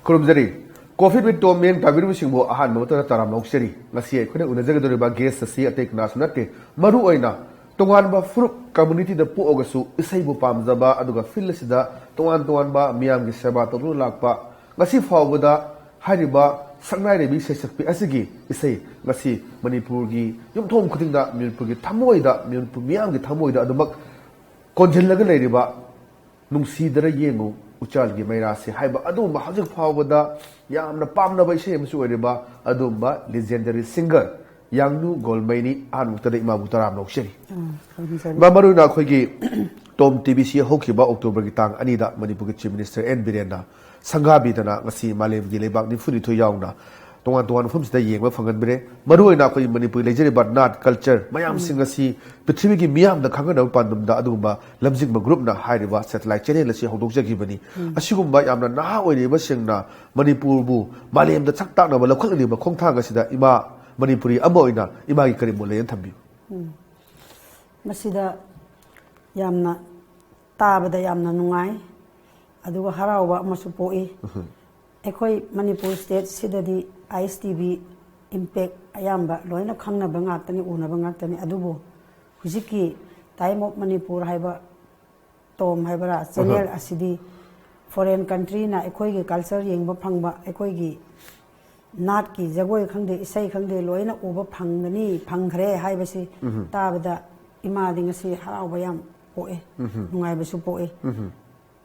Kurumzari, Coffee with Tom and Kabui Singbo Ahan Motor Taramoksheri, Masia, couldn't Unazagariba guest see a take Nasunate, Maruoina, Tonganba Fruit Community the Poogasu, Isaibu Pamzaba, Aduga Philisida, Tonganba, Miam Gisaba, Toru Lakpa, Masi Fawada, Hariba, Sangai Bishapi Asigi, Isai, Masi, Manipurgi, Yum Tom Kutinda, Milpugi Tamoida, Milpumiam Tamoida, the Buck, Conjelaganiba, Nungsidra Yemu. Uchalgi Mairasi, Haiba Adumba, Hazuk Pawada, Yam the Pamna by Shame Sueriba, Adumba, legendary singer, Yangnu Golmei, and Mutari Mabutaram no Sheri. Bamaruna Kogi, Tom TBC Hokiba, October Gitang, Anida, Manipuki Chief Minister, and Birenda, Sangabi Dana, Masi, Malem, Gilebak, Nifuni to Yauna, Tongan from the Yang, Fangabre, Maruina Koi Manipur, legendary but not culture, Mayam Singasi, Petriviki Miam, the Kangana Pandum, the Adumba, Lamjingbatomtv, Hariva, satellite channel, Hodogibani, Ashugumba Yamna, Nahawi, Vashingna, Manipur Bu, Malem, the Taktana, Lakoli, Kongtagasida, Ima, Manipuri, Amoina, Imagi Karimule, and Tabu. Masida Yamna, Tabada Yamna Nungai, Adu Harawa Masupoi, Ekoi Manipur State, Sidadi. ISTV impact ayamba loina khangna bangatani una bangatani adubo hujiki time of Manipur haiba tom haibara channel asidi foreign country na ekoi gi culture yengba phangba ekoi gi nat ki jagoi khangde isai khangde loina uba phangani phangkhre haibasi tabada ima dingasi haraw bayam poe nungai basu poe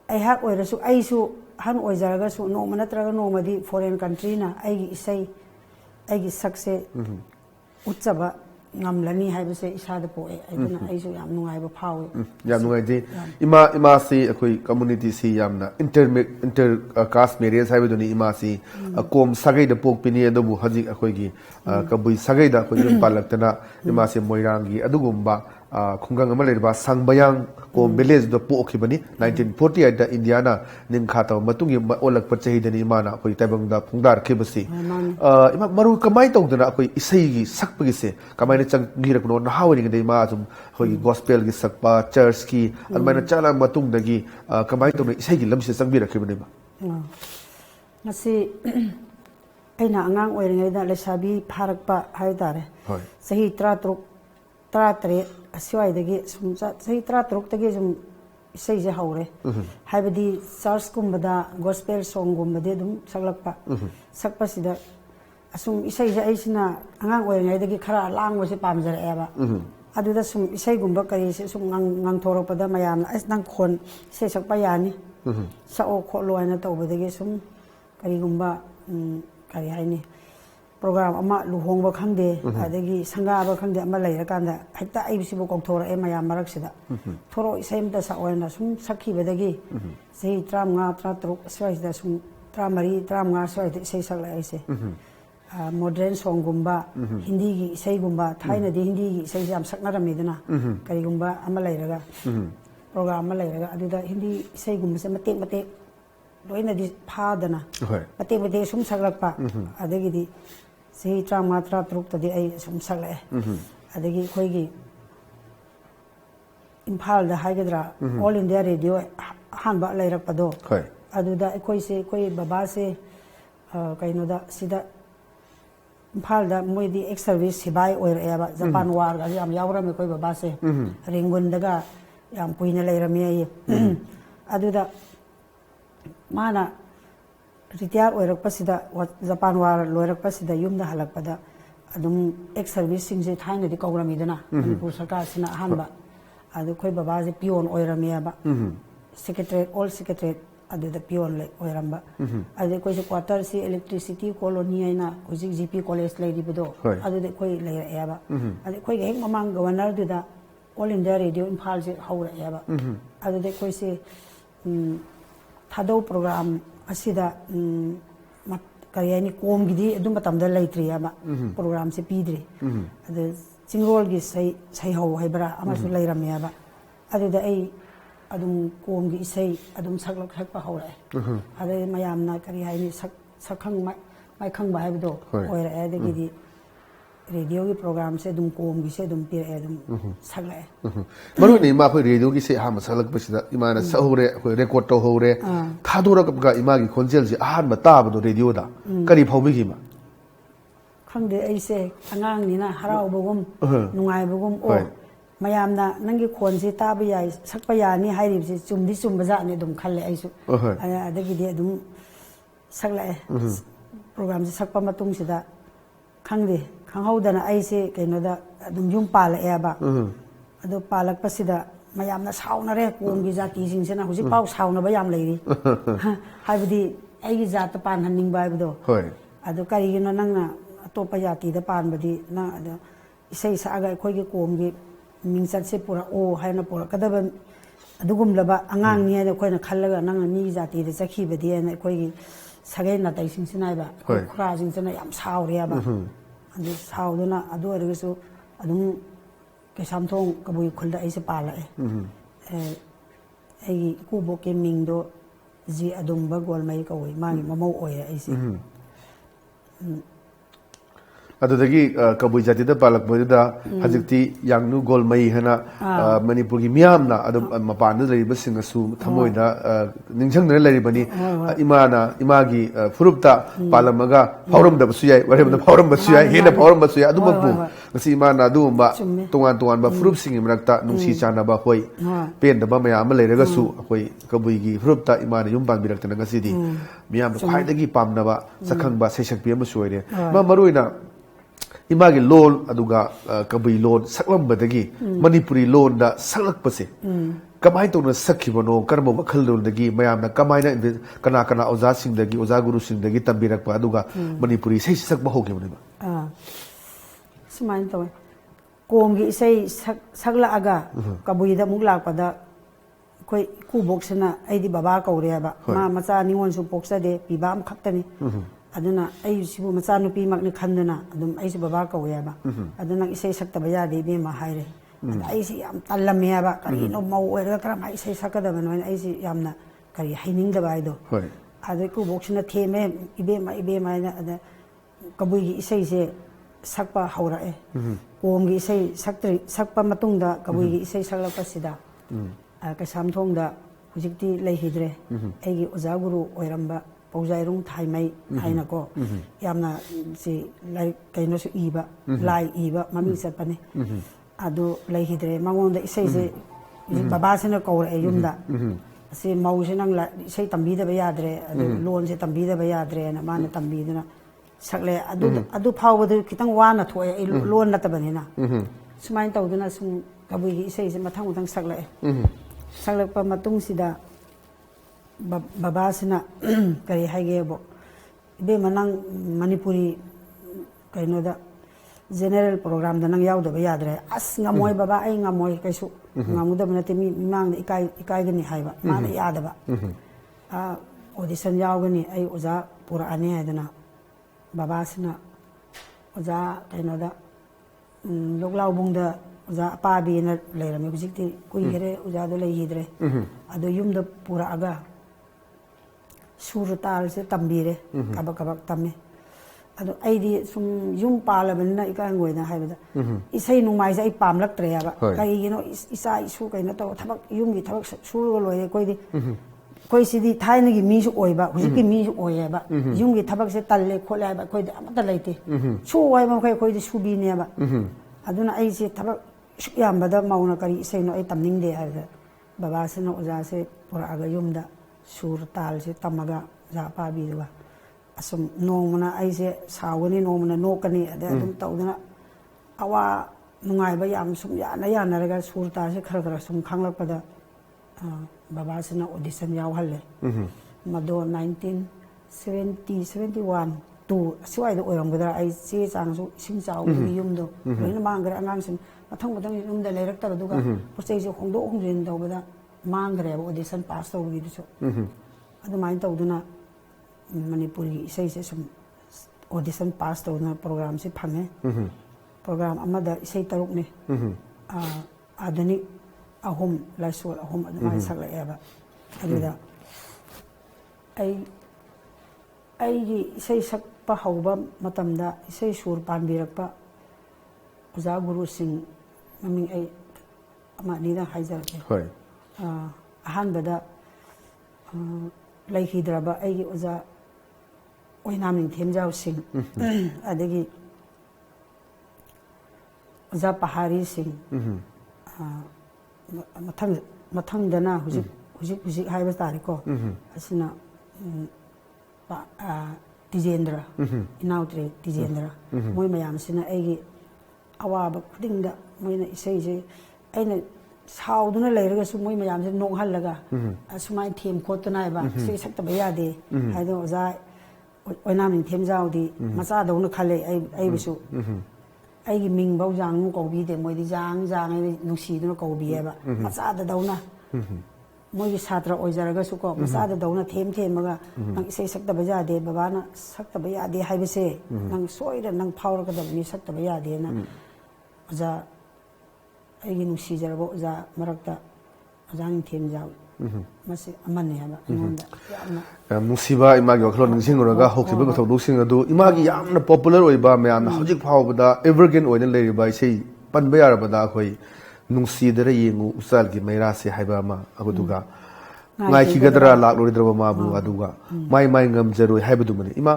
ai hak oirasu aisu han oizaraga su no manatraga no madi foreign country na aigi isai aigi sakse utchaba ngamlani haibase isada poe aiduna aisu yam nungai ba phawe yam nungai de ima si akoi community si yamna inter caste marriage haibaduni ima si kom sagai da pok pini adubu haji akoi gi kabui sagai da akoi yum palaktana ima si Moirang gi adugumba Khungang Amaleba Sengbangjan Village the Pokibani 1948 the Indiana Ninkata Matungi Olak Pachahi the Nimana Koi Tabang the Pundar Kibasi Maru Kamai Togdana Koi Isai Sakpagise Kamai Chang Girakno Howling the Mazum Hoi Gospel Gisakpa Churchki and Manachala Matung Dagi Kamai to Isai Lamsi Sangbira Kibanima Nasi Aina Angang wearing a Lesabi Parakpa Haidare Sahi Tratruk Tratre Aswai some say Tratruk the Gizum says a hore. Habidi Sars Kumbada Gospel song Gumbadum Salapa Sakpasida Asum Isai Aisina Angang wearing a Kara language Pamzer Eva. Aduda some Isai Gumbaka some Nantoropada Mayam as Nankon says Sakpayani Sao Koloana over the Gisum Karigumba Karihani. Program ama luhongba khangde adagi sangaba khangde ama leirakanda hekta aibisibu kokthora emaya maraksida thoro isemta sa oina sum sakhi bedagi sei 35 aswaida sum 35 aswaida sei sakla aise modern song gumba hindi gi sei gumba thaina di hindi gi sei jam saknaramidana kari gumba ama leiraga program ama leiraga aduda hindi sei gumba se mate mate loina di phadana mate mate sum saklakpa adagi di Say Tramatra Truk to the A some Sale. Adagi Koigi Impal the Hagadra, all in their radio, Hanba Laira Pado. Aduda Koise, Koi Babase, Kainoda, Sida Impal the Moidi ex service, Hibai or Eva, Japan War, Yam Yaura Mekoi Babase, Ringundaga, Yam Puina Laira Mea. Aduda Mana. Retire or Pasida, what Japan war, Lower Pasida, Yum the Halapada, Adum ex servicing the time of the Kogramidana, Pusakasina Hamba, Adukoi Babazi Pion Oiramiaba, Secretary, all secretary, Adu the Pion Oiramba, Adequate quarter, see electricity, coloniana, Uzik GP college lady Bedo, Adu the Koi layer Eva, Adequate hang among governor to the all in their radio in Palsi, how Eva, Adu the Koi say Tado program. Asida Kariani Kom Gidi, Dumatam the Laitriaba program se Pidri. The Single Gis say ho Hebra, Amasu Laira Meaba. Other the A Adum Kom say Adum Saklok Hepa Hore. Other Mayam Nakariani Sakang my Kang Bahabdo, or Adagidi radio की programme से दुम कोम की से दुम पिरे दुम सकले मरु ने मा कोई रेडियो की से हा मसलक पसिदा इमाना सहोरे कोई रिकॉर्ड तो होरे थादोरा का इमा की खोंजेल से आहान बताबदो रेडियो दा करी फाउबी की मा खंदे ऐसे अंगांग निना हराउबगुम नुंगाइबगुम ओ मयामना नंगी खोनसे ताब याई सकप यानी हाइरिबसे चुमदी चुमबजाने दुम खल्ले ऐसु अदगिदे दुम सकले प्रोग्राम से सकप मतुंग सिदा खंगदे खंगहौदना ऐसे कैनोदा दुम युम पालएबा अदो पालकपसिदा मयामना साउनरे कोमगी जाति सिंगसेना हुजि पाउ साउनबा याम लेरि हाइबदी ऐगी जात पानहनिंगबा हाइबदो होय अदो करिगिनो नंगना अतोप जातिदा पानबदी ना अदो इसै सागा अखोइगी कोमगी मिंगचत से पूरा ओ हाइना पूरा कदबन अदुगुमलबा अंगांगनि हाइना अखोइना खल्लगा नंगना मी जातिदा चखिबदी हाइना अखोइगी सगै नातै सिंगसिनाइबा खुरा सिंगसिना याम साउरेबा अदु साउदना अदु अरगसु अदुम केसामथोंग कबुई खुलदा ऐसे पालाए ऐगी कुबो के मिंगदो जी अदुंबा गोलमई कवई मागी ममौ ओय ऐसे अदुदगी कबुई जातिदा पालक बदुदा हजिक्ति यांगनु गोलमई हना मणिपुर की मियामना अदु मपान लरिबा सिंगसु थमोइदा निंजंगना लरिबनी इमाना इमागी फुरुपता पालमगा फावरमदबसु याय वरेबना फावरमबसु याय हेना फावरमबसु याय अदुमपु ngasi imana aduumba tongan ba furup singi mrakta nungsi chanaba hoi pendaba mayam leiraga su akoi kabui gi furupta imana yum panbirakta ngasi di miyam khwaidagi pamnaba sakhangba sesakpi ama soire ma maruina imagi lon aduga kabui lon saklambadagi manipuri lon da saklakpase kamai tona sakhibono karma wakhalrodagi mayamna kamaina kana kana oza singdagi oza guru singdagi tambirakpa aduga manipuri sei sakba hogibone ba सुमाइन तो कोम की इसे सकला आगा कबुई दा मुक लाकपदा कोई कुबोक्सना आइदी बाबा कौरेबा मा मचा निवन सु पोक्सा दे पिबा अम खक्तनी अदुना आई सिबु मचा नुपी मकनि खन्दना अदुम आइसु बाबा कौरेबा अदुना इसे सकतबा यादे बे मा हाइरे आइसि याम तल्लमेबा करिनो मौ ओइरगा करम आइसि सकदबा नोइन आइसि यामना करि हाइनिंगदबा आइदो होय आदे कुबोक्सना थेमे इबे माइना अदा कबुई की इसे से सकपा हौराए कोमगी इसै सकपा मतुंगदा कबुईगी इसै सकलपसिदा कैसामथोंगदा हुजिक्ति लैहिद्रे एगी ओजा गुरु ओइरंबा पौजाइरोंग थाइमै हाइनाको यामना सि लाइक कैनोसु इबा लाई इबा ममिंग चतपने अदु लैहिद्रे मंगोंदा इसै से बाबासना कौराए युमदा से मौसे नंग इसै तंबीदबा याद्रे लोन से तंबीदबा याद्रे ना माने तंबीदना सकले अदु फावबदु खितंग वाना थोए लोन नतबनिना सुमाइन तौदना सुम कबुई इसै से मथंग मथंग सकले सकलपा मतुंग सिदा बाबासना करि हाइगेबो बे मनंग मणिपुरी कैनोदा जनरल प्रोग्राम दा नंग यावदबा याद्रे अस ngамोय बाबा ai ngамोय कैसु ngамुदब नते मी मांग इकाइगनि हाइबा माना यादबा ऑडिशन यावगनि ai ओजा पुरा आने हाइदना बाबासना ओजा कैनोदा लोकलाउबुंगदा ओजा अपाबीना लेरमे हुजिक्ति कुइगरे ओजादो लैहिद्रे अदो युमदा पुरा आगा सुर ताल से तंबीरे कबक कबक तमे अदो आइदी सुम युम पालबना इकांगोइना हाइबदा इसै नुमाइजा आई पामलक्त्रे याबा कइगिनो इसा इसु कैनो तो थबक युमगी थबक सुरगो लोये कोइदी कोई सिदी थाइनगी मीसु ओइबा हुजिकी मीसु ओयेबा युमगी थबक से तल्ले खोलायबा कोइदी अमता लैते सु ओइबा कोइदी सुबीनेबा अदुना आई से थबक यामबदा मौना करी इसैनो आई तमनिंगदे हाइबदा बाबासना ओजा से पुरागा युमदा सुर ताल से तमगा जा पाबीदुगा असुम नोमना आई से सावगनी नोमना नोकनी अदे अदुम तौदना अवा नुंगाइबा याम सुम यानरगा सुर ताल से खर खर सुम खांगलकपदा बाबासना ऑडिशन यावहल्ले मदो 1971 टू सिवाइद ओइरंगदा आई चे चांगसु सिंग चावगी युमदो लोइना मांगरे अंगांगसिन मथंग मथंग युमदा लेरक्तबदुगा पोचैसे होंदो होंजिन तौबदा मांगरे ऑडिशन पास तौगी दुसु अदुमाइन तौदना मणिपुरी इसै से सुम ऑडिशन पास तौदना प्रोग्राम से फंगे प्रोग्राम अमदा इसै तरुकने आधुनिक अहुम लाइसोल अहुम अदुमाइन सकलाएबा अदुदा आई इसै सकपा हौबा मतमदा इसै सुर पानबिरकपा ꯑꯣꯖꯥ ꯒꯨꯔꯨꯁꯤꯡ ꯃꯃꯤꯡ ꯑꯩ ꯑꯃ ꯑꯅꯤꯗ ꯍꯥꯏꯖꯔꯛꯀꯦ ꯑꯍꯥꯟꯕꯗ ꯂꯩꯈꯤꯗ꯭ꯔꯕ ꯑꯩꯒꯤ ꯑꯣꯖꯥ ꯑꯣꯏꯅꯥꯝ ꯅꯤꯡꯊꯦꯝꯖꯥꯎꯁꯤꯡ ꯑꯗꯒꯤ ꯑꯣꯖꯥ ꯄꯍꯥꯔꯤꯁꯤꯡ ꯃꯊꯪꯗꯅ ꯍꯧꯖꯤꯛ ꯍꯥꯏꯕ ꯇꯥꯔꯦꯀꯣ ꯑꯁꯤꯅ ꯇꯤꯖꯦꯟꯗ꯭ꯔ ꯏꯅꯥꯎꯇ꯭ꯔꯦ ꯇꯤꯖꯦꯟꯗ꯭ꯔ ꯃꯣꯏ ꯃꯌꯥꯝꯁꯤꯅ ꯑꯩꯒꯤ ꯑꯋꯥꯕ ꯈꯨꯗꯤꯡꯗ ꯃꯣꯏꯅ ꯏꯁꯩꯁꯦ ꯑꯩꯅ ꯁꯥꯎꯗꯨꯅ ꯂꯩꯔꯒꯁꯨ ꯃꯣꯏ ꯃꯌꯥꯝꯁꯦ ꯅꯣꯛꯍꯜꯂꯒ ꯑꯁꯨꯃꯥꯏꯅ ꯊꯦꯝ ꯈꯣꯠꯇꯨꯅ ꯍꯥꯏꯕ ꯏꯁꯩ ꯁꯛꯇꯕ ꯌꯥꯗꯦ ꯍꯥꯏꯗꯣ ꯑꯣꯖꯥ ꯑꯣꯏꯅꯥꯝ ꯅꯤꯡꯊꯦꯝꯖꯥꯎꯗꯤ ꯃꯆꯥꯗꯧꯅ ꯈꯜꯂꯦ ꯑꯩꯕꯨꯁꯨ ꯑꯩꯒꯤ ꯃꯤꯡꯐꯧ ꯌꯥꯡꯅꯨ ꯀꯧꯕꯤꯗꯦ ꯃꯣꯏꯗꯤ ꯖꯥꯡ ꯍꯥꯏꯅ ꯅꯨꯡꯁꯤꯗꯨꯅ ꯀꯧꯕꯤꯌꯦꯕ ꯃꯆꯥꯗꯗꯧꯅ ꯃꯣꯏꯒꯤ ꯁꯥꯇ꯭ꯔ ꯑꯣꯏꯖꯔꯒꯁꯨꯀꯣ ꯃꯆꯥꯗꯗꯧꯅ ꯊꯦꯝꯃꯒ ꯅꯪ ꯏꯁꯩ ꯁꯛꯇꯕ ꯌꯥꯗꯦ ꯕꯕꯥꯅ ꯁꯛꯇꯕ ꯌꯥꯗꯦ ꯍꯥꯏꯕꯁꯦ ꯅꯪ ꯁꯣꯏꯗꯅ ꯅꯪ ꯐꯥꯎꯔꯒꯗꯕꯅꯤ ꯁꯛꯇꯕ ꯌꯥꯗꯦꯅ ꯑꯣꯖꯥ ꯑꯩꯒꯤ ꯅꯨꯡꯁꯤꯖꯔꯕ ꯑꯣꯖꯥ ꯃꯔꯛꯇ ꯑꯣꯖꯥ ꯅꯤꯡꯊꯦꯝꯖꯥꯎ ꯃꯁꯤ ꯑꯃꯅꯤ ꯍꯥꯏꯕ ꯑꯩꯉꯣꯟꯗ ꯌꯥꯝꯅ ꯅꯨꯡꯁꯤꯕ ꯏꯃꯥꯒꯤ ꯋꯥꯈꯜꯂꯣꯟ ꯅꯤꯡꯁꯤꯡꯂꯨꯔꯒ ꯍꯧꯈꯤꯕ ꯊꯧꯗꯣꯛꯁꯤꯡ ꯑꯗꯨ ꯏꯃꯥꯒꯤ ꯌꯥꯝꯅ ꯄꯣꯄꯨꯂꯔ ꯑꯣꯏꯕ ꯃꯌꯥꯝꯅ ꯍꯧꯖꯤꯛ ꯐꯥꯎꯕꯗ ꯑꯦꯚꯔꯒ꯭ꯔꯤꯟ ꯑꯣꯏꯅ ꯂꯩꯔꯤꯕ ꯏꯁꯩ ꯄꯟꯕ ꯌꯥꯔꯕꯗ ꯑꯩꯈꯣꯏ ꯅꯨꯡꯁꯤꯗꯔ ꯌꯦꯡꯉꯨ ꯎꯆꯥꯜꯒꯤ ꯃꯩꯔꯥꯁꯦ ꯍꯥꯏꯕ ꯑꯃ ꯑꯗꯨꯒ ꯉꯥꯏꯈꯤꯒꯗ꯭ꯔꯥ ꯂꯥꯛꯂꯣꯏꯗ꯭ꯔꯕ ꯃꯥꯕꯨ ꯑꯗꯨꯒ ꯃꯥꯏ ꯉꯝꯖꯔꯣꯏ ꯍꯥꯏꯕꯗꯨꯃꯅꯤ ꯏꯃꯥ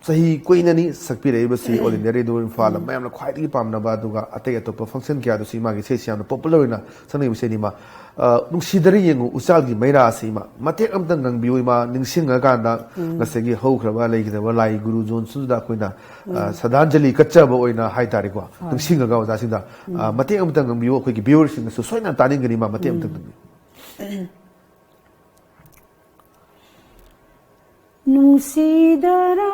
ꯆꯍꯤ ꯀꯨꯏꯅꯅꯤ ꯁꯛꯄꯤꯔꯛꯏꯕꯁꯤ ꯑꯣꯜ ꯏꯟꯗꯤꯌꯥ ꯔꯦꯗꯤꯑꯣ ꯏꯝꯐꯥꯜ ꯃꯌꯥꯝꯅ ꯈ꯭ꯋꯥꯏꯗꯒꯤ ꯄꯥꯝꯅꯕ ꯑꯗꯨꯒ ꯑꯇꯩ ꯑꯇꯣꯞꯄ ꯐꯪꯁꯟ ꯀꯌꯥꯗꯁꯨ ꯏꯃꯥꯒꯤ ꯏꯁꯩꯁꯤ ꯌꯥꯝꯅ ꯄꯣꯄꯨꯂꯔ ꯑꯣꯏꯅ ꯁꯛꯅꯩꯕ ꯏꯁꯩꯅꯤ ꯏꯃꯥ ꯅꯨꯡꯁꯤꯗꯔ ꯌꯦꯡꯉꯨ ꯎꯆꯥꯜꯒꯤ ꯃꯩꯔꯥ ꯑꯁꯤ ꯏꯃꯥ ꯃꯇꯦꯛ ꯑꯃꯇꯪ ꯉꯪꯕꯤꯌꯨ ꯏꯃꯥ ꯅꯤꯡꯁꯤꯡꯉꯀꯥꯟꯗ ꯉꯁꯥꯏꯒꯤ ꯍꯧꯈ꯭ꯔꯕ ꯂꯩꯈꯤꯗꯕ ꯂꯥꯏ ꯒꯨꯔꯨ ꯖꯣꯟꯁꯨꯗ ꯑꯩꯈꯣꯏꯅ ꯁ꯭ꯔꯗꯥꯟꯖꯂꯤ ꯀꯠꯆꯕ ꯑꯣꯏꯅ ꯍꯥꯏꯇꯥꯔꯦꯀꯣ ꯅꯤꯡꯁꯤꯡꯉꯒ ꯑꯣꯖꯥꯁꯤꯡꯗ ꯃꯇꯦꯛ ꯑꯃꯇꯪ ꯉꯪꯕꯤꯌꯨ ꯑꯩꯈꯣꯏꯒꯤ ꯚꯤꯌꯨꯋꯔꯁꯤꯡꯅꯁꯨ ꯁꯣꯏꯅ ꯇꯥꯅꯤꯡꯒꯅꯤ ꯏꯃꯥ ꯃꯇꯦꯛ ꯑꯃꯇꯪ ꯉꯪꯕꯤꯌꯨ ꯅꯨꯡꯁꯤꯗꯔꯥ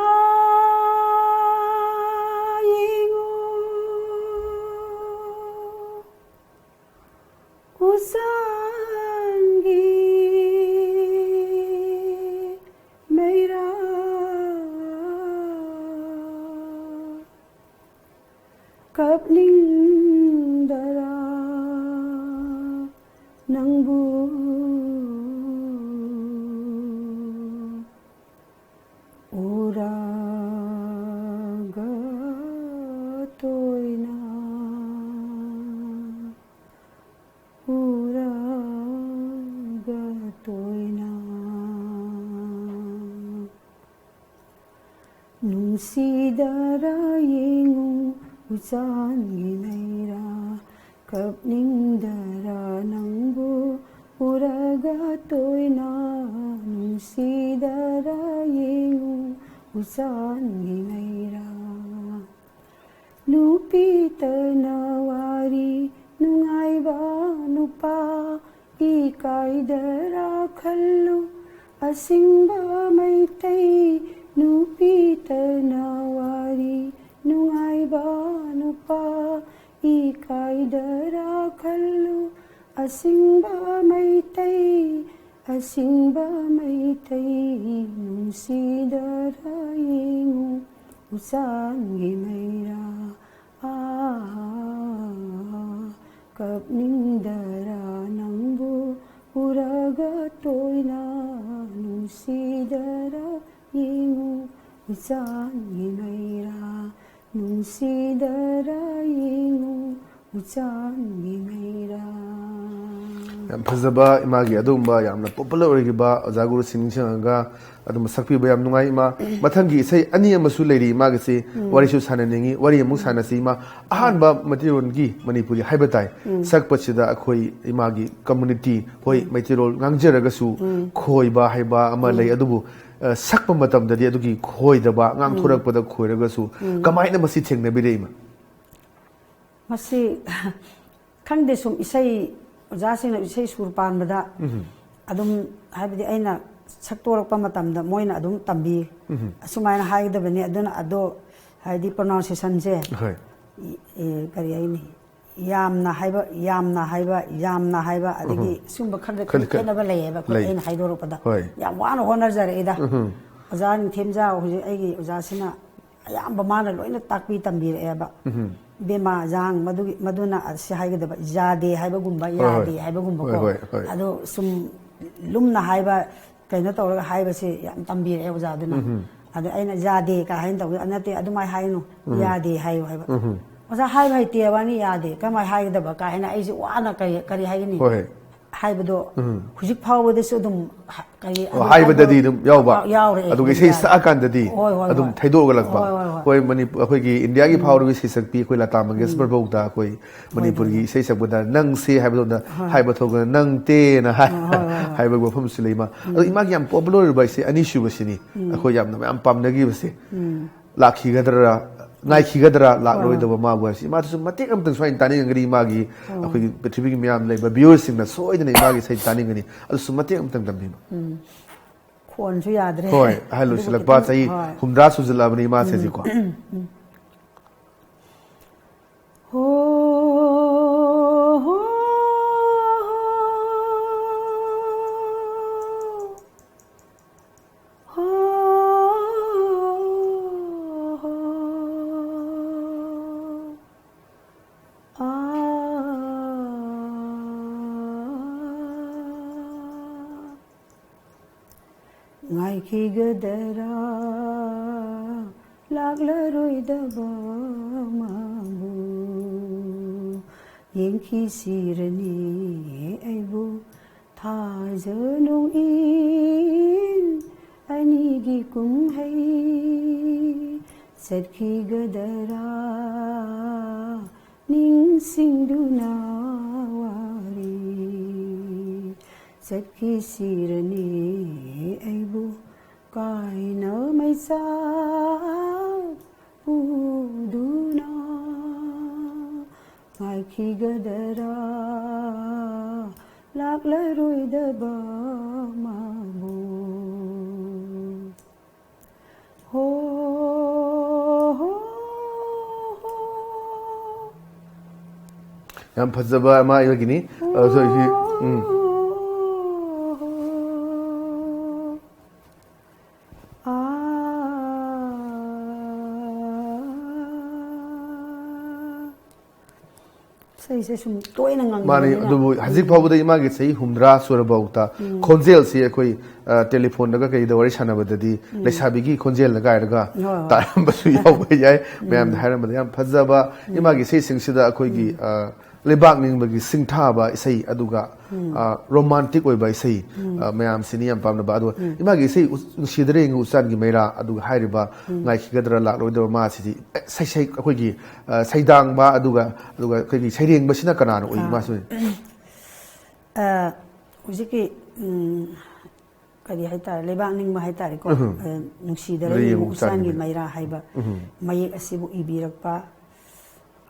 ꯌꯦꯡꯉꯨ ꯎꯆꯥꯟꯒꯤ ꯃꯩꯔꯥ ꯀꯞꯅꯤꯡꯗꯔꯥ ꯅꯪꯕꯨ ꯅꯨꯡꯁꯤꯗꯔꯥ ꯌꯦꯡꯉꯨ ꯎꯆꯥꯟꯒꯤ ꯃꯩꯔꯥ ꯀꯞꯅꯤꯡꯗꯔꯥ ꯅꯪꯕꯨ ꯎꯔꯒ ꯇꯣꯏꯅ ꯅꯨꯡꯁꯤꯗꯔꯥ ꯌꯦꯡꯉꯨ ꯎꯆꯥꯟꯒꯤ ꯃꯩꯔꯥ ꯅꯨꯄꯤꯇꯅ ꯋꯥꯔꯤ ꯅꯨꯡꯉꯥꯏꯕ ꯅꯨꯄꯥ ꯏꯀꯥꯏꯗꯔꯥ ꯈꯜꯂꯨ ꯑꯁꯤꯡꯕ ꯃꯩꯇꯩ ꯅꯨꯄꯤꯇꯅ ꯋꯥꯔꯤ ꯅꯨꯡꯉꯥꯏꯕ ꯅꯨꯄꯥ ꯏꯀꯥꯏꯗꯔꯥ ꯈꯜꯂꯨ ꯑꯁꯤꯡꯕ ꯃꯩꯇꯩ ꯅꯨꯡꯁꯤꯗꯔꯥ ꯌꯦꯡꯉꯨ ꯎꯆꯥꯟꯒꯤ ꯃꯩꯔꯥ ꯀꯞꯅꯤꯡꯗꯔꯥ ꯅꯪꯕꯨ ꯎꯔꯒ ꯇꯣꯏꯅ ꯅꯨꯡꯁꯤꯗꯔꯥ ꯌꯦꯡꯉꯨ ꯎꯆꯥꯟꯒꯤ ꯃꯩꯔꯥ ꯅꯨꯡꯁꯤꯗꯔꯥ ꯌꯦꯡꯉꯨ ꯎꯆꯥꯟꯒꯤ ꯃꯩꯔꯥ ꯌꯥꯝ ꯐꯖꯕ ꯏꯃꯥꯒꯤ ꯑꯗꯨꯒꯨꯝꯕ ꯌꯥꯝꯅ ꯄꯣꯄꯨꯂꯔ ꯑꯣꯏꯈꯤꯕ ꯑꯣꯖꯥ ꯒꯨꯔꯨꯁꯤꯡ ꯅꯤꯡꯁꯤꯡꯉꯒ ꯑꯗꯨꯝ ꯁꯛꯄꯤꯕ ꯌꯥꯝ ꯅꯨꯡꯉꯥꯏ ꯏꯃꯥ ꯃꯊꯪꯒꯤ ꯏꯁꯩ ꯑꯅꯤ ꯑꯃꯁꯨ ꯂꯩꯔꯤ ꯏꯃꯥꯒꯤꯁꯤ ꯋꯥꯔꯤꯁꯨ ꯁꯥꯟꯅꯅꯤꯡꯉꯤ ꯋꯥꯔꯤ ꯑꯃꯨꯛ ꯁꯥꯟꯅꯁꯤ ꯏꯃꯥ ꯑꯍꯥꯟꯕ ꯃꯩꯇꯩꯔꯣꯟꯒꯤ ꯃꯅꯤꯄꯨꯔꯤ ꯍꯥꯏꯕ ꯇꯥꯏ ꯁꯛꯄꯁꯤꯗ ꯑꯩꯈꯣꯏ ꯏꯃꯥꯒꯤ ꯀꯝꯃꯨꯅꯤꯇꯤ ꯍꯣꯏ ꯃꯩꯇꯩꯔꯣꯜ ꯉꯥꯡꯖꯔꯒꯁꯨ ꯈꯣꯏꯕ ꯍꯩꯕ ꯑꯃ ꯂꯩ ꯑꯗꯨꯕꯨ ꯁꯛꯄ ꯃꯇꯝꯗꯗꯤ ꯑꯗꯨꯒꯤ ꯈꯣꯏꯗꯕ ꯉꯥꯡꯊꯣꯔꯛꯄꯗ ꯈꯣꯏꯔꯒꯁꯨ ꯀꯃꯥꯏꯅ ꯃꯁꯤ ꯊꯦꯡꯅꯕꯤꯔꯛꯏ ꯏꯃꯥ ꯃꯁꯤ ꯈꯪꯗꯦ ꯁꯨꯝ ꯏꯁꯩ ꯑꯣꯖꯥꯁꯤꯡꯅ ꯏꯁꯩ ꯁꯨꯔ ꯄꯥꯟꯕꯗ ꯑꯗꯨꯝ ꯍꯥꯏꯕꯗꯤ ꯑꯩꯅ ꯁꯛꯇꯣꯔꯛꯄ ꯃꯇꯝꯗ ꯃꯣꯏꯅ ꯑꯗꯨꯝ ꯇꯝꯕꯤ ꯑꯁꯨꯃꯥꯏꯅ ꯍꯥꯏꯒꯗꯕꯅꯤ ꯑꯗꯨꯅ ꯑꯗꯣ ꯍꯥꯏꯗꯤ ꯄ꯭ꯔꯣꯅꯥꯎꯟꯁꯤꯌꯦꯁꯟꯁꯦ ꯀꯔꯤ ꯍꯥꯏꯅꯤ ꯌꯥꯝꯅ ꯍꯥꯏꯕ ꯑꯗꯒꯤ ꯁꯨꯝꯕ ꯈꯔ ꯈꯦꯠꯅꯕ ꯂꯩꯌꯦꯕ ꯑꯩꯈꯣꯏ ꯑꯩꯅ ꯍꯥꯏꯗꯣꯔꯛꯄꯗ ꯌꯥꯝ ꯋꯥꯅ ꯍꯣꯠꯅꯖꯔꯛꯏꯗ ꯑꯣꯖꯥ ꯅꯤꯡꯊꯦꯝꯖꯥꯎ ꯍꯧꯖꯤꯛ ꯑꯩꯒꯤ ꯑꯣꯖꯥꯁꯤꯅ ꯑꯌꯥꯝꯕ ꯃꯥꯅ ꯂꯣꯏꯅ ꯇꯥꯛꯄꯤ ꯇꯝꯕꯤꯔꯛꯑꯦꯕ ꯕꯦꯃꯥ ꯖꯥꯡ ꯃꯗꯨꯅ ꯑꯁꯤ ꯍꯥꯏꯒꯗꯕ ꯌꯥꯗꯦ ꯍꯥꯏꯕꯒꯨꯝꯕ ꯌꯥꯗꯦ ꯍꯥꯏꯕꯒꯨꯝꯕꯀꯣ ꯑꯗꯣ ꯁꯨꯝ ꯂꯨꯝꯅ ꯍꯥꯏꯕ ꯀꯩꯅꯣ ꯇꯧꯔꯒ ꯍꯥꯏꯕꯁꯦ ꯌꯥꯝ ꯇꯝꯕꯤꯔꯛꯑꯦ ꯑꯣꯖꯥꯗꯨꯅ ꯑꯗ ꯑꯩꯅ ꯌꯥꯗꯦ ꯀꯥ ꯍꯥꯏꯅ ꯇꯧꯕꯗ ꯅꯠꯇꯦ ꯑꯗꯨꯃꯥꯏꯅ ꯍꯥꯏꯅꯨ ꯌꯥꯗꯦ ꯍꯥꯏꯌꯨ ꯍꯥꯏꯕ oza hai bhai te wani yade kamai hai da ba kai na ai ji wana kari hai ni hai bado hujik phaw de so dum kari hai ba dadi dum yawba adu ge sei sa kan dadi adum thaido ga lakba koi mani akhoi gi india gi phaw ri sei sakpi koi lata mangeswar bau da koi manipur gi sei sak da nang se hai ba da hai ba thog nang te na hai ba phum silema adu ima gi am popular ba se ani shu ba sini akhoi yam na am pam na gi ba se lakhi ga dara ngai khi gadra lak roi da ma bu si ma su matik am tang swain tani ngri ma gi akhoi prithvi gi myam lai ba viewers sing na soi da ma gi sai tani ngani al su matik am tang tambi khon su yadre hoi halu silak ba sai humdra su zila bani ma se ji ko ho ngai khi gadara lagla roi da ba ma bu yin khi sirani ai bu tha janung in ani gi kum hai sat khi gadara ning sing du na wari sat khi sirani ai bu kai na mai sa bu du na ngai khi gadara lak la roi da ba ma bu ho yam phajaba ma ibagini so hi se sum toina ngang mani adu hazik phaw da ima ge sei humdra sur bauta khonjel si akoi telephone daga kai da wari sana badadi lesabi gi khonjel laga daga taram basu yaw ba yai ma'am haram da yam phajaba ima ge sei singsida akoi gi lebak ning bagi singtha ba isai aduga romantic oi ba isai ma'am sini yam pamna ba adu ima ge sei sidre ngu usan gi meira aduga hairiba ngai khigadra lak loi da ma si sai sai akoi gi saidang ba aduga kai gi saireng ba sina kana oi ma su hujiki kari hai ta lebak ning ma hai ta ko nungsi da ri usan gi meira haiba mai asibu ibirak pa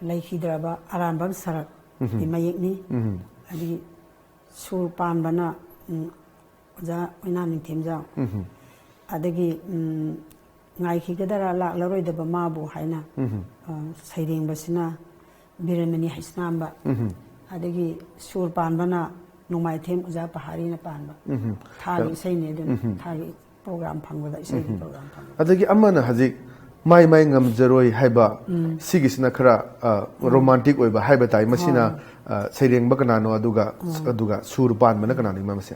laikhidra ba arambam sarak di mayek ni adi sur pan bana ja oina min themja adagi ngai khi gadara lak laroi da ba ma bu haina saireng basina biramani haisnam ba adagi sur pan bana nongmai them uja pahari na pan ba thagi sai ne den thagi program phangba da sai program phang adagi amana hazik mai mai ngam jaroi haiba sigisina khara romantic oiba haiba tai masina saireng ba kana no aduga sur pan mana kana ni mamase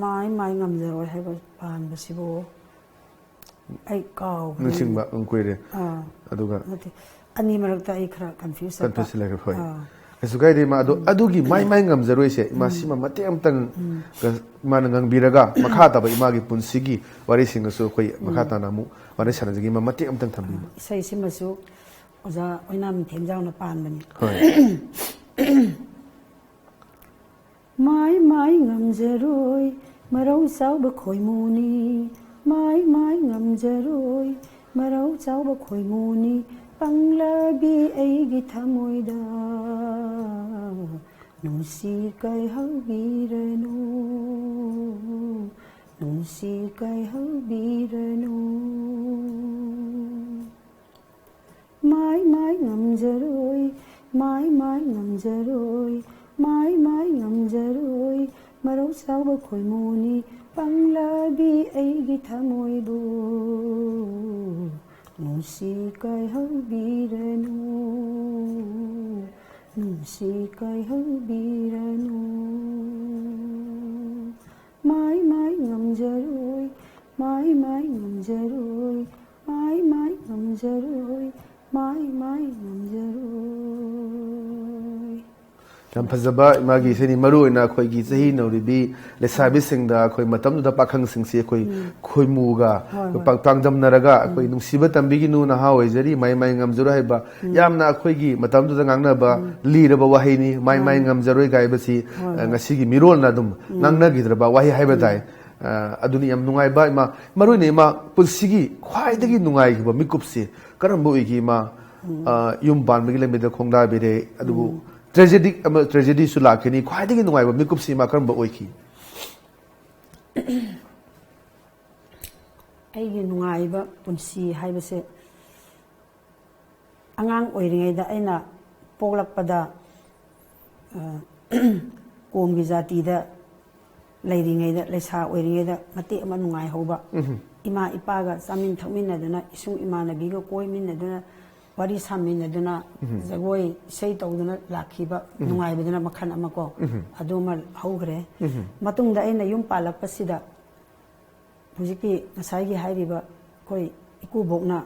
mai ngam jaroi haiba pan basibo ai kaw nusingba unkoire aduga ani marakta ai khara confuse like hoi Sugai de ma adugi mai ngam jaroi se ima sima mate am tang man ngang biraga makha ta ba ima gi punsigi wari sing so khoi makha ta namu wari sana jigi ma mate am tang thambi sai sima su oja oina mi themjau na pan bani mai ngam jaroi marau sau ba khoi muni mai ngam jaroi marau sau ba khoi muni panglabi aigi thamoida nungsi kai haubiranu nungsi kai haubiranu mai ngam jaroi mai ngam jaroi mai ngam jaroi marau sau ba khoi muni panglabi aigi thamoibu nungsi kai haubiranu nungsi kai haubiranu mai ngam jaroi mai ngam jaroi mai ngam jaroi mai namjaroi yam phajaba imagi seni maru ina khoi gi sahi noribi le service singda khoi matam da pakhang singsi khoi khoi muga pangdam naraga khoi nungsiba tambi gi nu na ha oijari mai ngamjaro haiba yamna khoi gi matam da ngangna ba liraba wahini mai ngamjaroi gai basi ngasi gi mirol na dum ngangna gidraba wahi haiba dai aduni yam nungai ba ima maru ne ma pulsigi khwai dagi nungai gi ba mikupsi karam bo igi ma yum ban mi le me da khongda bire adu tragedy su lakini khwaidagi nungai ba mikup sima karamba oiki aigi nungai ba punsi haibase angang oiringai da aina poglakpada komgi jati da leiringai da leisa oiringai da mate ama nungai hoba ima ipaga samin thakminna dana isung imanabi ga koiminna dana wari saminaduna jagoi sei tawduna lakhiba nungaibaduna makhan amako aduma hauгре matungda aina yum palakpasida hujiki nasai hairiba koi ikubokna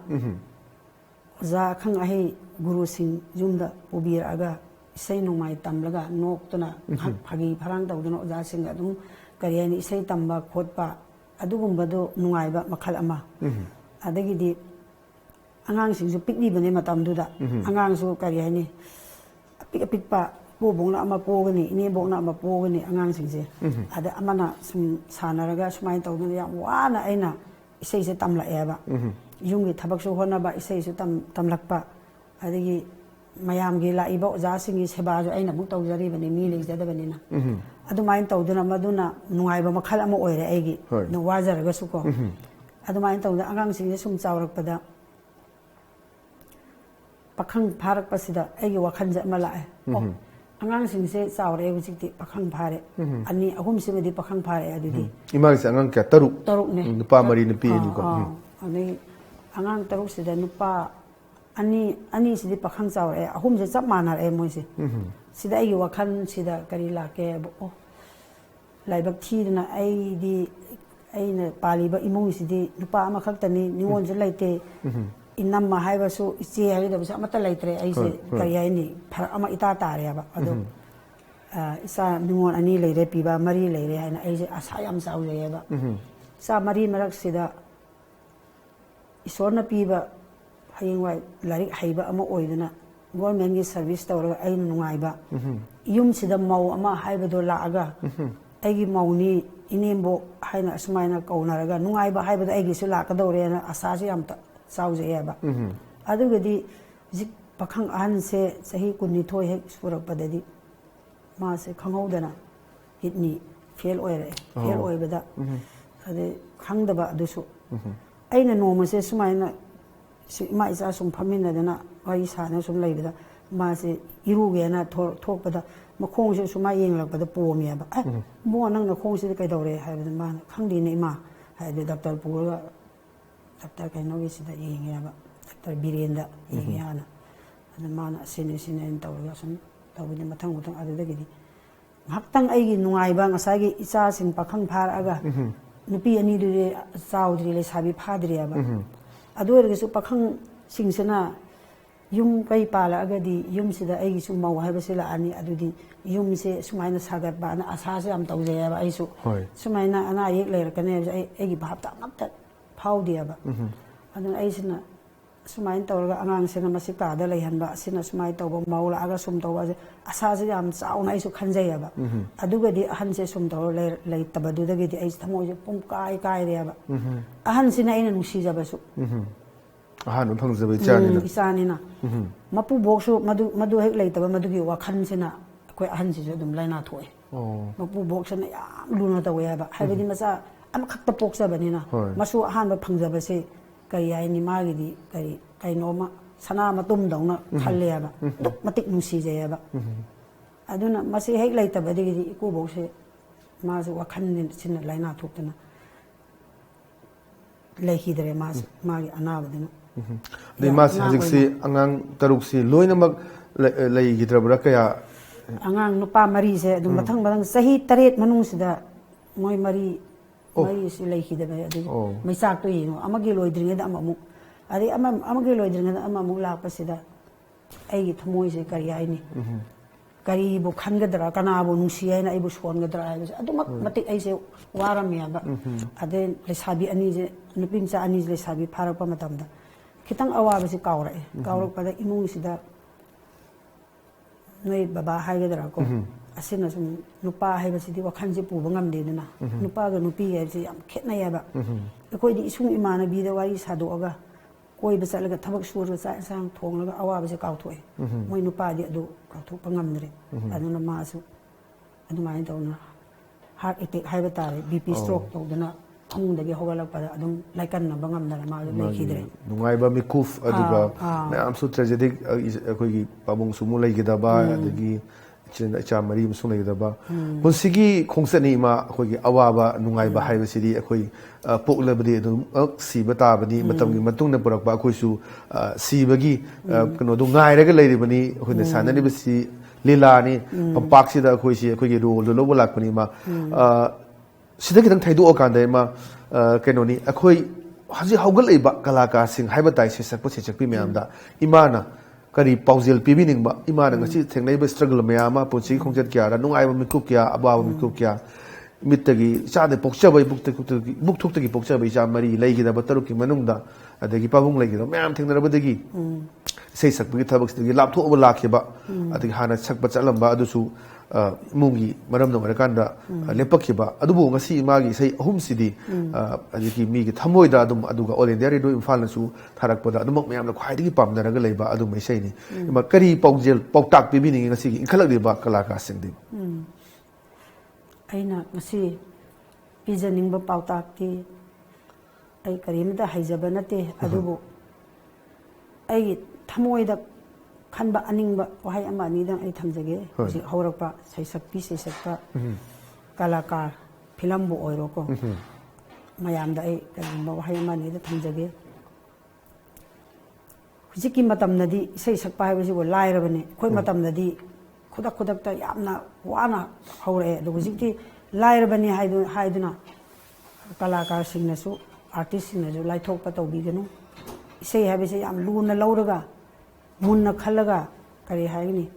oza khang ahi guru sing jumda ubiraga sei nungmai tamlaga noktuna phagi pharang tawduna oza sing adum kariyani sei tamba khotpa adugumbado nungaiba makhal ama adagidi angang singsu pikni bane matamduda angang su kari hani apik pa bobongna ama pogani ini bongna ama pogani angang singse ada amana sum sanaraga sumai tawduna ya wana aina isei se tamla eba yungi thabak su hona ba isei su tamlakpa adigi mayam gi laiba oja singi seba ju aina bu tawjari bane mi leijada bane na adumain tawduna maduna nungaiba makhal ama oire aigi no wajaraga su ko adumain tawda angang singse sum chawrakpada pakhang pharak pasida aigi wakhanja mala angang singse chawre hujikti pakhang phare ani ahum simedi pakhang phare adudi imagi se angang kya taruk ne nupa mari nupi ni ko ani angang taruk sida nupa ani sidi pakhang chawre ahum je chap manar e moise sida aigi wakhan sida kari lake o laibak thidna aina paliba imong sidi nupa ama khaktani niwon je laite inamma haibasu ichi haidabsu amata laitre aise kayani phara ama ita tareba ado isa ningon ani leire piba mari leire haina aise asa yam saujeyeba sa mari marak sida isorna piba hayingwai larik haiba ama oiduna government gi service tawra ain nungaiba yum sida mau ama haibado laaga aigi mauni inembo haina asmaina kaunaraga nungaiba haibado aigi su lakadawrena asasi amta saujeyaba adugadi zik pakhang ahanse sahi kunithoi hek surakpadadi mase khanghaudana hitni fail oibada ade khangdaba adusu aina nomase sumaina ima isa sum phamina dana wai sana sum leibada mase irugena thokpada makhongse suma yenglakpada pomiaba mo nang na khongse kaidawre haibada ma khangdine ima haide doctor pura doctor kainogi sida yengeba doctor birenda yengyana ada mana sine tawga sum tawni mathang adudagidi haktang aigi nungaiba ngasagi icha sing pakhang pharaga nupi ani dure chaudri le sabi phadri aba adorgesu pakhang singsena yum kai pala agadi yum sida aigi su mau haibasila ani adudi yum se sumaina sagat ba na asa se am tawjeyaba aisu sumaina ana yek lerakane aigi bhapta ngapta phaudiaba aduna aisina sumai tawraga angang sena masikada leihanba asina sumai tawba maula aga sum tawba asa se yam chauna aisu khanjeyaba adugadi ahanse sum taw lei tabadudagidi ais thamoje pum kai reaba ahan sina ina nusijabasu ahan phangjabai chani isanina mapu boksu madu hek leitaba madugi wakhan sina koi ahan si dum laina thoi mapu boksana yam luna taweba haibadi macha amakhakta poksabanina masu ahan ba phangjabase kari aini magidi kari noma sana matum dawna khalleyaba duk matik nusijeyaba aduna masi hek leitabadigi iku bokse masu wakhan sina laina thokna leihidre magi anabadina de mas hajiksi angang taruksi loinamak leihidra kaya angang nupa mari se dum mathang sahi 8 manung sida moi mari si leihidaba adu maisak to yino amagi loidringe da amamu ꯑꯗꯩ ꯑꯃꯒꯤ ꯂꯣꯏꯗ꯭ꯔꯤꯉꯩꯗ ꯑꯃꯃꯨꯛ ꯂꯥꯛꯄꯁꯤꯗ ꯑꯩꯒꯤ ꯊꯃꯣꯏꯁꯦ ꯀꯔꯤ ꯍꯥꯏꯅꯤ ꯀꯔꯤꯕꯨ ꯈꯟꯒꯗ꯭ꯔꯥ ꯀꯅꯥꯕꯨ ꯅꯨꯡꯁꯤ ꯍꯥꯏꯅ ꯑꯩꯕꯨ ꯁꯣꯟꯒꯗ꯭ꯔꯥ ꯍꯥꯏꯕꯁꯦ ꯑꯗꯨꯃꯛ ꯃꯇꯤꯛ ꯑꯩꯁꯦ ꯋꯥꯔꯝꯃꯦꯕ ꯑꯗꯩ ꯂꯩꯁꯥꯕꯤ ꯑꯅꯤꯁꯦ ꯅꯨꯄꯤ ꯃꯆꯥ ꯑꯅꯤꯁꯦ ꯂꯩꯁꯥꯕꯤ ꯐꯥꯔꯛꯄ ꯃꯇꯝꯗ khitang awabasi kaurake kaurappada imungsida noi baba haigadra ko asina sum nupa haibasidi wakhanji puba ngamdedana nupa ga nupi haibasi yam khetnayaba ekoi di isung imanabi da wari sadoga koi basalaga thabak sura sa sang thonglaga awabasi kauthoe moi nupa di adu kauthopa ngamdre aduna masu adumai dawna heart attack haiba tare bp stroke tawdana amundagi hogalakpada adum laikan na bangamdana ma lekhidre nungaiba mikuf aduga na amsu tragic akoigi pabung sumu leigidaba adagi china cha mari musu leigidaba punsigi khongsani ma akoigi awaba nungaiba haibasidi akoi poklabadi adum siba tabani matamgi matungna purakba akoisu sibagi kano du ngairaga leiribani akoina sanani basi lilani pampaksida akoisi akoigi role lo bolakpani ma sida kitang thaidu okanda ma kenoni akhoi haji haugal iba kalakar sing haiba tai se sakpo se chakpi myamda imana kari paujel pibining ba imana ngasi thengnai ba struggle myama ponchi khongjat kya ra nungai ba mikuk kya aba ba mikuk kya mittagi chade pokcha bai buk thuk tagi pokcha bai cha mari leigi da bataru ki manungda adagi pabung leigi da myam thengna badagi sei sakpi thabak stagi laptho ba lakhiba adagi hana sakpa chalamba adusu mungi maram no marakanda lepakhiba adubu ngasi magi sei ahum sidi adiki mi gi thamoi da adum aduga all india radio imphal na su tharakpada adumok mayam la khwaidigi pamnaraga leiba adum mai sei ni ima kari paujel pautak pibini ngasi gi inkhalak diba kalaka singdi aina ngasi pijaningba pautak ki ai karimda haijaba nate adubu ai thamoi da khanba aningba wahai ama ni dang ai thamjage ji haurakpa saisakpi saisakpa kalakar film bu oiro ko mayam da ai kalamba wahai ama ni da thamjage hujiki matam nadi sei sakpa haibasi bo lairabane khoi matam nadi khudak ta yamna wana haure do hujiki lairabane haiduna kalakar singnasu artist singnasu laithokpa tawbiganu sei haibasi yam luna lauraga munna khalaga kari haigni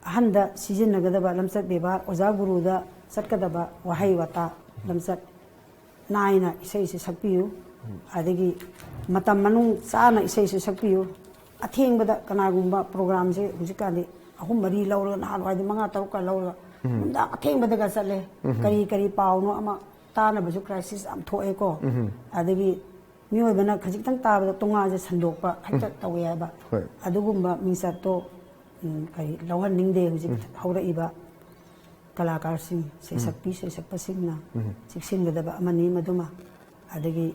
ahanda sizinnagadaba lamsat bebar oja guru da satkadaba wahai wata lamsat naina isai se sakpiyu adagi matam manung chana isai se sakpiyu athengbada kanagumba program se hujikani ahum mari laura na halwai manga taruka laura munda athengbada ga chatle kari pauno ama tana basu crisis am thoe ko adagi miyoibana khajitang tabada tonga je sandokpa hakta taweba adugumba misato kai lawan ningde hujik hauraiba kalakar sing sesakpi sesakpasingna siksingadaba amani maduma adagi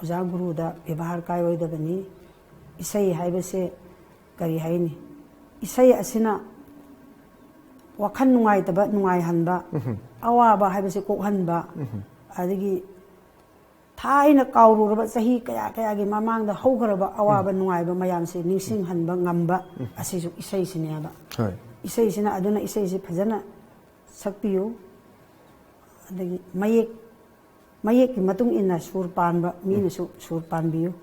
oja guru da bebahar kai oidabani isai haibase kari haini isai asina wakhan nungai taba nungai hanba awaba haibase kokhanba adagi thaina kaururaba sahi kaya gi mamangda haugaraba awaba nungaiba mayamse ningsing hanba ngamba asisu isai sineba isai sina aduna isai si phajana sakpiyu adagi mayek ki matung inna sur panba mina su sur panbiyu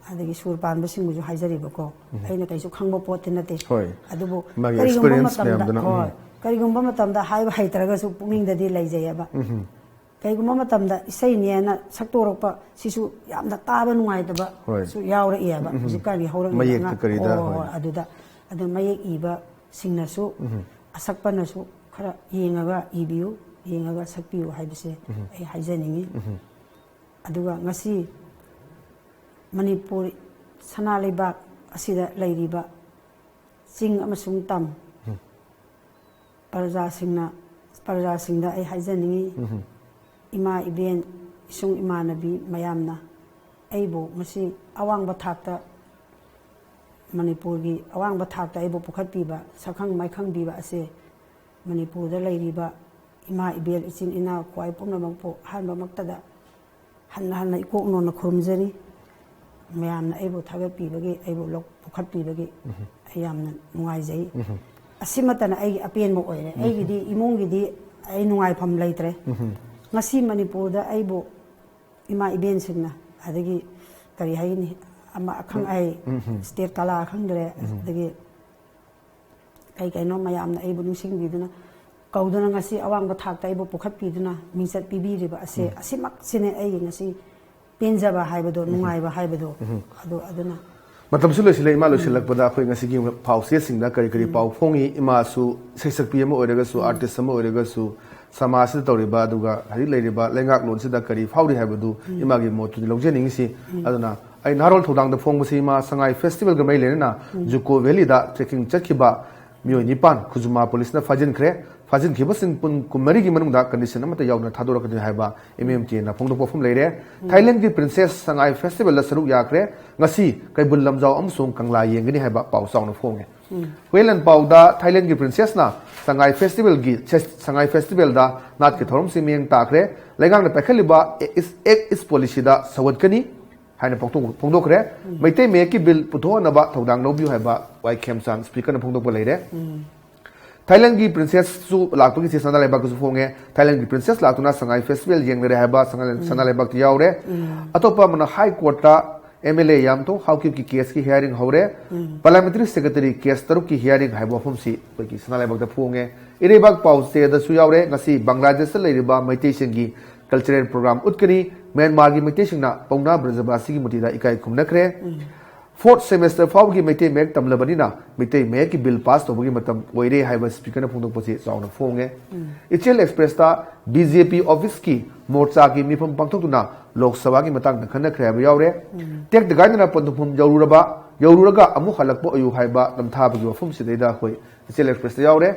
adagi sur panba singmuju haijariba ko aina kaisu khangba potina te adubu karigumba matamda haiba haitraga su pungingda di laijayaba kaiguma matamda isai niana saktorokpa sisu yamda taba nungaitaba su yaura iyaba hujikani haurak mayek karida aduda adu mayek iba singnasu asakpanasu khara yengaga ibiyu yengaga sakpiyu haibase ai haijaningi aduga ngasi manipur sanalibak asida leiriba sing amasung tam parja singda ai haijaningi ima iben isung imanabi mayamna aibo masi awangba thakta manipurgi awangba thakta aibo pukhatpiba sakhang maikhang biba ase manipurda leiriba ima ibel ichin ina kwai pumnamangpo hanba maktada hanna ikokno na khurumjari mayamna aibo thagatpibagi aibo lok pukhatpibagi ayamna nungaijai asimatana ai apenbo oire aigidi imungidi ai nungai pham leitre ngasi manipur da aibo ima iben singna adagi kari hai ni ama akhang ai state kala akhang dre dagi kai no mayam na ai bu sing bi duna kauduna ngasi awang ba thak tai bu pukhat pi duna mingsat pi bi riba ase asimak sine ai ngasi penjaba haibado nungai ba haibado aduna matam su losilai ma losilak pada khoi ngasi gi pause singda kari kari pau phongi ima su seisak pi ama orega su artist ama orega su समाज से तौरीबा दुगा Hari लेरिबा लेंगाक loan से दा करी फाउरी हाइबदु Imangi मोतु लौजेनिंग सी अदना आई नारोल थोदांग the Phong बसी मा Sangai festival ग मै लेना जुको वैली दा ट्रेकिंग चखिबा मियो निपान खुजुमा पुलिस ना फाजिन खिबा सिंग पुन कुमरी की मनुंग दा कंडीशन अमत यावना थादोरक दि हाइबा एमएमटी ना फोंग दो परफॉर्म लेरे थाईलैंड की प्रिंसेस संगाई फेस्टिवल ला सरुक याक्रे ngasi kaibul lamjau amsung kangla yengani haiba pau sauna phonge welan pauda thailand gi princess na sangai festival da nat ke thorum simeng takre legang na pekhaliba is policy da sawat kani haina phongdok re meitei me ki bill putho na ba thodang no view haiba wai khemsan speaker na phongdok ba leire Thailand ki princess su lakto ki sana lebak su phonge Thailand ki princess lakto na sangai festival yengle haiba sana lebak yaure atopa mana high court ta MLA yam to how ki case ki hearing hore parliamentary secretary case taru ki hearing hai bofum si ki sana lebak da phonge ire bak pause da su yaure ngasi Bangladesh le riba maitei sengi cultural program utkani Myanmar gi maitei singna pauna brajabasi gi mutida ikai khumnakre fourth semester fau gi maitei mek tamlabani na maitei mek ki bill pass to gi matam oire hai ba speaker na phongdok posi sauna phonge ichel express ta BJP office ki morcha ki mifam pangthok tuna lok sabha ki matang khana khre ba yaure tek de gaina pandum yaururaga amu halakpo ayu haiba namtha ba gi wafum sidaida khoi ichel express ta yaure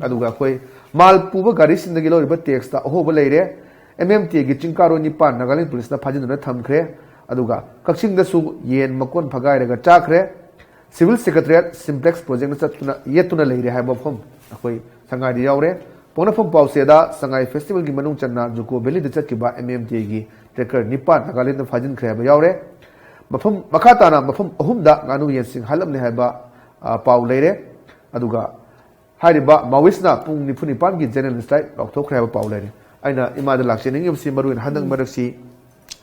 aduga khoi mal puba gari sindagi lo riba tax ta ho ba leire MMT gi chingkaro nipan Nagaland police na phajin na thamkhre aduga kakching da su yen makon phagai raga chakre civil secretariat simplex project na chatuna yetuna leire haiba phom khoi sangai di yaure pona phom pause da sangai festival gi manung channa juko valley da chatkiba MMT gi tracker nipan Nagaland na phajin khre ba yaure mafam makata na mafam ahum da nganu yen sing halam ne haiba pau leire aduga hariba mawisna pung nifuni pan gi general strike lokthok khre ba pau leire aina imada lakchening yumsi maruin handang maraksi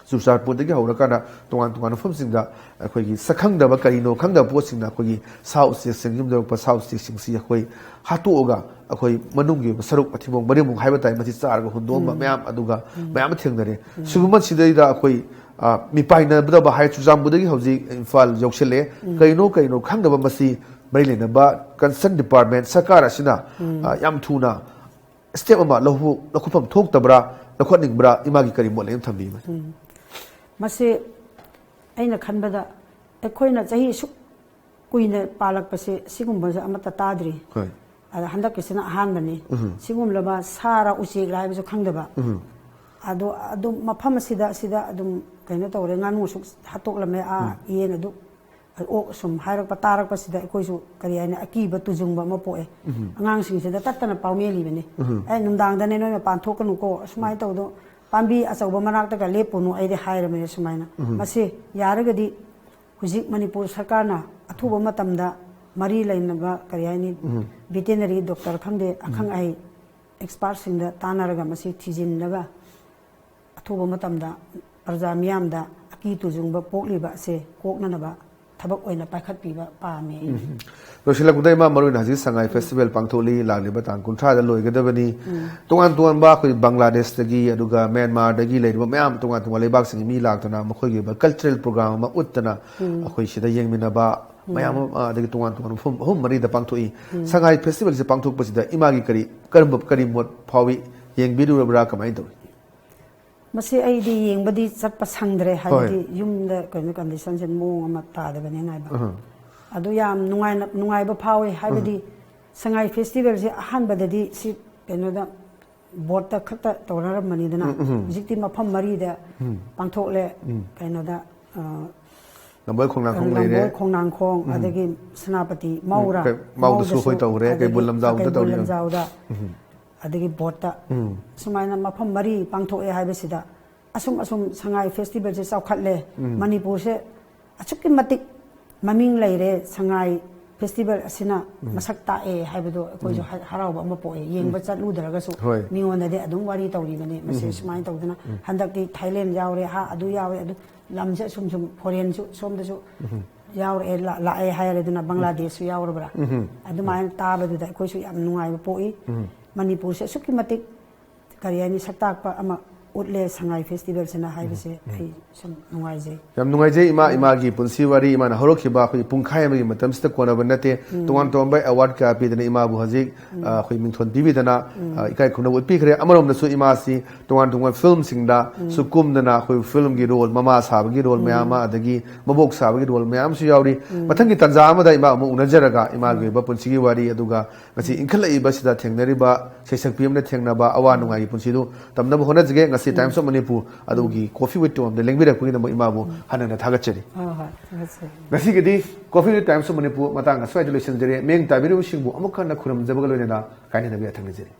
subsar pudagi haurakana tongan famsingda akhoi sakhangdaba karino khangda posingna akhoi south section yumda pa south section si akhoi hatuoga akhoi manunggi saruk athimong barimung haiba tai mati charga hundom mayam aduga mayam thengnare suguma sidaida akhoi mi paina bada hai chujam budagi hauji infal joksele kaino khangdaba masi mailena ba concern department sakara sina yam thuna step ama lahu lakhupam thok tabra lakhotning bra imagi kari molem thambi mase aina khanbada ekhoina chahi su kuina palak pase sigumba amata tadri ada handak kisina ahan bani sigum laba sara uchi lai bu khangdaba ado mafam sida adum kaina tawre nganu su hatok lame a yen adu o sum hairak patarak pasida ekoi kari aina akiba tujungba ma poe angang sing sida tatana pawmeli bani ai numdang dane noi pan thokanu ko sumai tawdo pambi achauba manakta ka lepunu aide hairame sumaina mase yaragadi huzik manipur sarkarna athuba matamda mari lainaba kariyani veterinary doctor khande akhang ai expert singda tanaraga mase thijinnaga athuba matamda parja miyamda aki tujungba pokliba se koknanaba thabak oina pakhat piba pame Rosila Kudai ma maruin haji sangai festival pangtholi lagliba tang kunthra da loigadabani tongan ba khoi Bangladesh dagi aduga Myanmar dagi leiba mayam tongan leibak sing mi laktana makhoi gi cultural program ma uttana akhoi sida yengmina ba mayam dagi tongan hum mari da pangthoi sangai festival se pangthok pasida imagi kari mot phawi yengbiru rabra kamai do mase ai di yengbadi chatpa sangdre haidi yumda koina condition sen mo ama ta da bane nai ba adu yam nungai ba phawe haibadi sangai festival se ahan badadi si kenoda board ta khata tawra mani dana jikti mafam mari da pangthokle kenoda number khongnang khong adagi senapati maura mauda su hoi tawre kai bulam jaw da adagi board ta sumaina mafam mari pangthokle haibasida asum sangai festival se chawkhatle manipur se achukki matik maming laire sangai festival asina masak ta e haibado koi jo harauba ama poe yengba chatlu daraga su mingona de adum wari tawri bane mase sumai tawdana handakti Thailand yaure ha adu yawe adu ลำจะชุมพอเรียนชุส้มจะชุยาวละไอไฮอะไรดูนะบังลาเทศยาวระบะอันนั้นมาตาไปดูแต่คุยชุยามนุ่งไอปุยมันนี่ปุยสุกิมาติการยันนี่สักตากปะอามาอุดเลสังไงเฟสติวัลชนะไฮไปเสไอชุนุ่งไอเจยามนุ่งไอเจอิมากีปุนซีวารีอิมานะฮอลคิบาคุยปุ่งข่ายมากีมาตั้มสตะกวนวันนั้นเตตัวอันตัวใบอวอร์ดกับปีนั้นอิมาบุฮจิกคุยมิงทนทีวีนั้นอีกไอ้คนนั้นวุฒิเครียอารมณ์นั้นสุอิมาสีตัวอันฟิล์มสิงดาสุกุมนั้นคุยฟิล์มกีโรลมาสาบกีโรลเมียมาอัดกี้มาบอกสาบกีโรลเมียมสุยาวดีมาทั้งกีตันจามาได้อิมาอุนเจรกะอิมากีบปุนซีวารีอดูกะงั้นสิอินขลัยบัสดาเทงเนริบะเชิงพิมพ์นั้นเทงนาบะอวานนุ่งไอปุนซีดูตำนั้นบุคคลนั้นจะเก่งงั้นสิไทม์สมัยปูอดูกีcoffee with Tom เดลิงบิดคุยนั้นอิมาบุฮันนั้นทักเจริงั้นสิกดี coffee with Tom สมัยปูมาตั้งงั้นสวัสดีเลชันเจริเมงตาบิรุชิงบุอามุขันนักขุนมจับกันเลยนะการนี้นับยาทั้งนี้เจริ